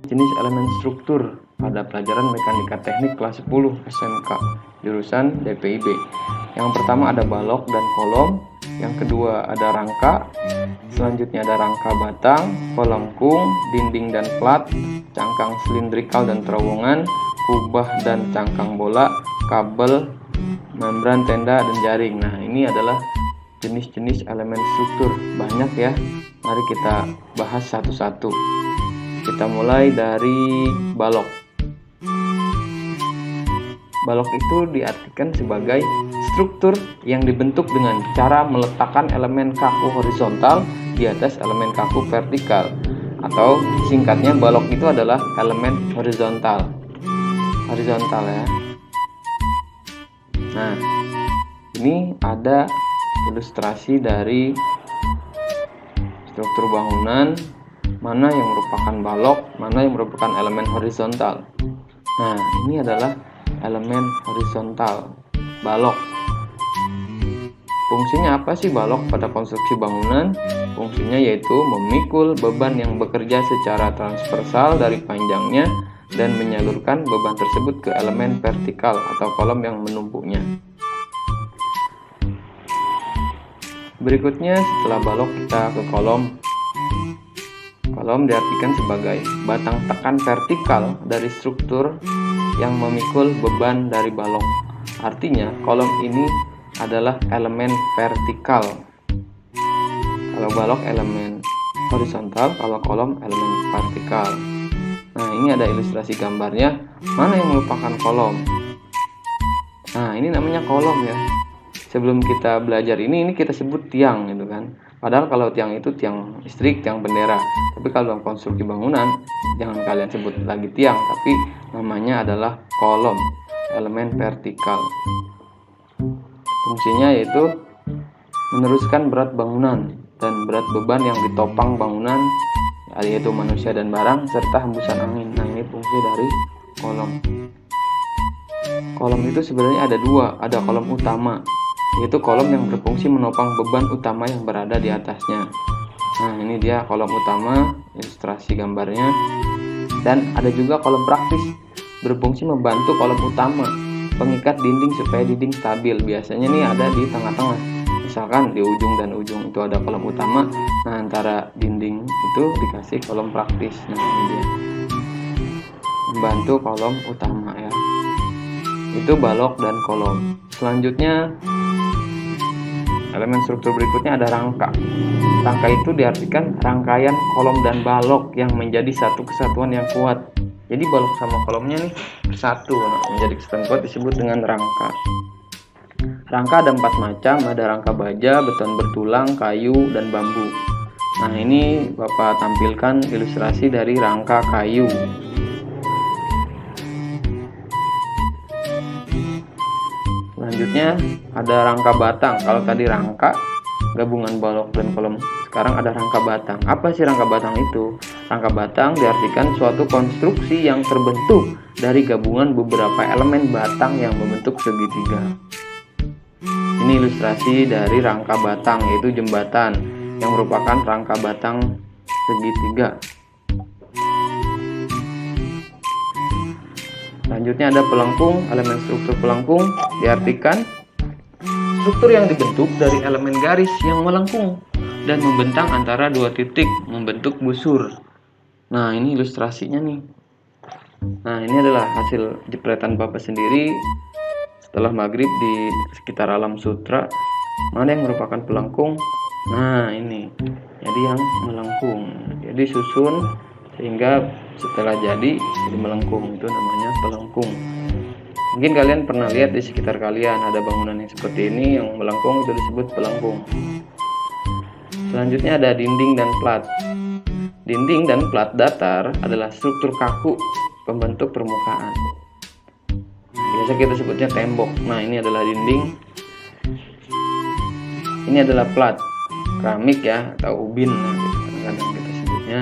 Jenis elemen struktur pada pelajaran Mekanika Teknik kelas 10 SMK jurusan DPIB. Yang pertama ada balok dan kolom, yang kedua ada rangka, selanjutnya ada rangka batang, pelengkung, dinding dan plat, cangkang silindrikal dan terowongan, kubah dan cangkang bola, kabel, membran tenda dan jaring. Nah, ini adalah jenis-jenis elemen struktur, banyak ya. Mari kita bahas satu-satu. Kita mulai dari balok. Balok itu diartikan sebagai struktur yang dibentuk dengan cara meletakkan elemen kaku horizontal di atas elemen kaku vertikal, atau singkatnya balok itu adalah elemen horizontal. Horizontal ya. Nah, ini ada ilustrasi dari struktur bangunan, mana yang merupakan balok, mana yang merupakan elemen horizontal. Nah, ini adalah elemen horizontal, balok. Fungsinya apa sih balok pada konstruksi bangunan? Fungsinya yaitu memikul beban yang bekerja secara transversal dari panjangnya dan menyalurkan beban tersebut ke elemen vertikal atau kolom yang menumpuknya. Berikutnya, setelah balok kita ke kolom. Kolom diartikan sebagai batang tekan vertikal dari struktur yang memikul beban dari balok. Artinya, kolom ini adalah elemen vertikal. Kalau balok elemen horizontal, kalau kolom elemen vertikal. Nah, ini ada ilustrasi gambarnya. Mana yang merupakan kolom? Nah, ini namanya kolom ya. Sebelum kita belajar ini kita sebut tiang gitu kan. Padahal kalau tiang itu tiang listrik, tiang bendera. Tapi kalau dalam konstruksi bangunan, jangan kalian sebut lagi tiang, tapi namanya adalah kolom, elemen vertikal. Fungsinya yaitu meneruskan berat bangunan dan berat beban yang ditopang bangunan, yaitu manusia dan barang, serta hembusan angin. Nah, ini fungsi dari kolom. Kolom itu sebenarnya ada dua, ada kolom utama, yaitu kolom yang berfungsi menopang beban utama yang berada di atasnya. Nah, ini dia kolom utama, ilustrasi gambarnya. Dan ada juga kolom praktis, berfungsi membantu kolom utama, pengikat dinding supaya dinding stabil. Biasanya nih ada di tengah-tengah, misalkan di ujung dan ujung itu ada kolom utama. Nah, antara dinding itu dikasih kolom praktis. Nah, ini dia, membantu kolom utama ya. Itu balok dan kolom. Selanjutnya, elemen struktur berikutnya ada rangka. Rangka itu diartikan rangkaian kolom dan balok yang menjadi satu kesatuan yang kuat. Jadi balok sama kolomnya nih bersatu, menjadi kesatuan kuat, disebut dengan rangka. Rangka ada 4 macam, ada rangka baja, beton bertulang, kayu, dan bambu. Nah, ini Bapak tampilkan ilustrasi dari rangka kayu. Selanjutnya ada rangka batang. Kalau tadi rangka gabungan balok dan kolom, sekarang ada rangka batang. Apa sih rangka batang itu? Rangka batang diartikan suatu konstruksi yang terbentuk dari gabungan beberapa elemen batang yang membentuk segitiga. Ini ilustrasi dari rangka batang, yaitu jembatan yang merupakan rangka batang segitiga. Selanjutnya ada pelengkung. Elemen struktur pelengkung diartikan struktur yang dibentuk dari elemen garis yang melengkung dan membentang antara 2 titik, membentuk busur. Nah, ini ilustrasinya nih. Nah, ini adalah hasil jepretan Bapak sendiri setelah maghrib di sekitar Alam Sutra. Mana yang merupakan pelengkung? Nah, ini jadi yang melengkung, jadi susun sehingga setelah jadi melengkung, itu namanya pelengkung. Mungkin kalian pernah lihat di sekitar kalian ada bangunan yang seperti ini yang melengkung, itu disebut pelengkung. Selanjutnya ada dinding dan plat. Dinding dan plat datar adalah struktur kaku pembentuk permukaan. Biasa kita sebutnya tembok. Nah, ini adalah dinding. Ini adalah plat, keramik ya, atau ubin, kadang-kadang kita sebutnya.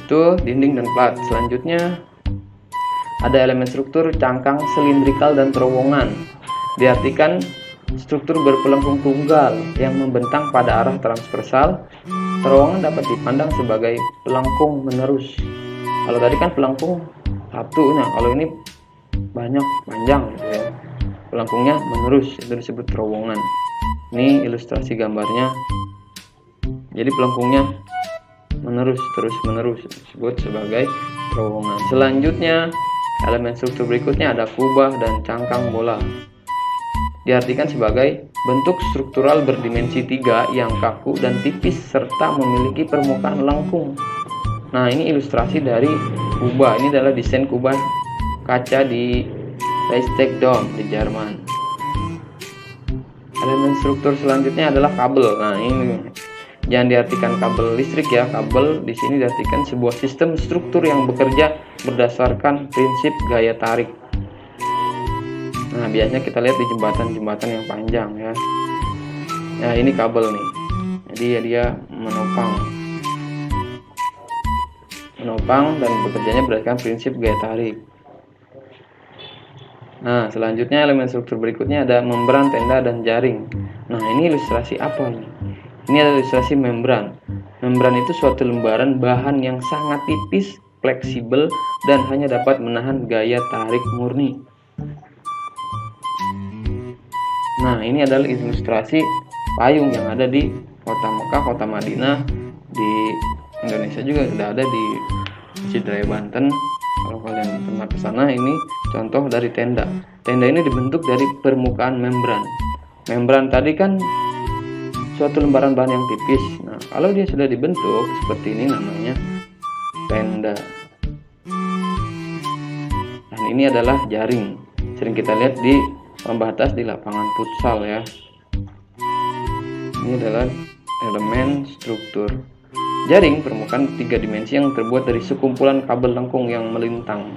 Itu dinding dan plat. Selanjutnya ada elemen struktur cangkang silindrikal dan terowongan. Diartikan struktur berpelengkung tunggal yang membentang pada arah transversal. Terowongan dapat dipandang sebagai pelengkung menerus. Kalau tadi kan pelengkung satu, nah kalau ini banyak, panjang gitu ya. Pelengkungnya menerus, itu disebut terowongan. Ini ilustrasi gambarnya. Jadi pelengkungnya menerus, terus menerus, disebut sebagai terowongan. Selanjutnya elemen struktur berikutnya ada kubah dan cangkang bola. Diartikan sebagai bentuk struktural berdimensi 3 yang kaku dan tipis serta memiliki permukaan lengkung. Nah, ini ilustrasi dari kubah. Ini adalah desain kubah kaca di Reichstag Dome di Jerman. Elemen struktur selanjutnya adalah kabel. Nah, ini jangan diartikan kabel listrik ya. Kabel di sini diartikan sebuah sistem struktur yang bekerja berdasarkan prinsip gaya tarik. Nah, biasanya kita lihat di jembatan-jembatan yang panjang ya. Nah, ini kabel nih. Jadi ya dia menopang dan bekerjanya berdasarkan prinsip gaya tarik. Nah, selanjutnya elemen struktur berikutnya ada membran, tenda, dan jaring. Nah, ini ilustrasi apa ini? Ini adalah ilustrasi membran. Membran itu suatu lembaran bahan yang sangat tipis, fleksibel, dan hanya dapat menahan gaya tarik murni. Nah, ini adalah ilustrasi payung yang ada di kota Mekah, kota Madinah, di Indonesia juga sudah ada di Masjid Raya Banten. Kalau kalian pernah ke sana, ini contoh dari tenda. Tenda ini dibentuk dari permukaan membran. Membran tadi kan suatu lembaran bahan yang tipis. Nah, kalau dia sudah dibentuk seperti ini namanya tenda. Dan ini adalah jaring. Sering kita lihat di pembatas di lapangan futsal ya. Ini adalah elemen struktur. Jaring permukaan 3 dimensi yang terbuat dari sekumpulan kabel lengkung yang melintang.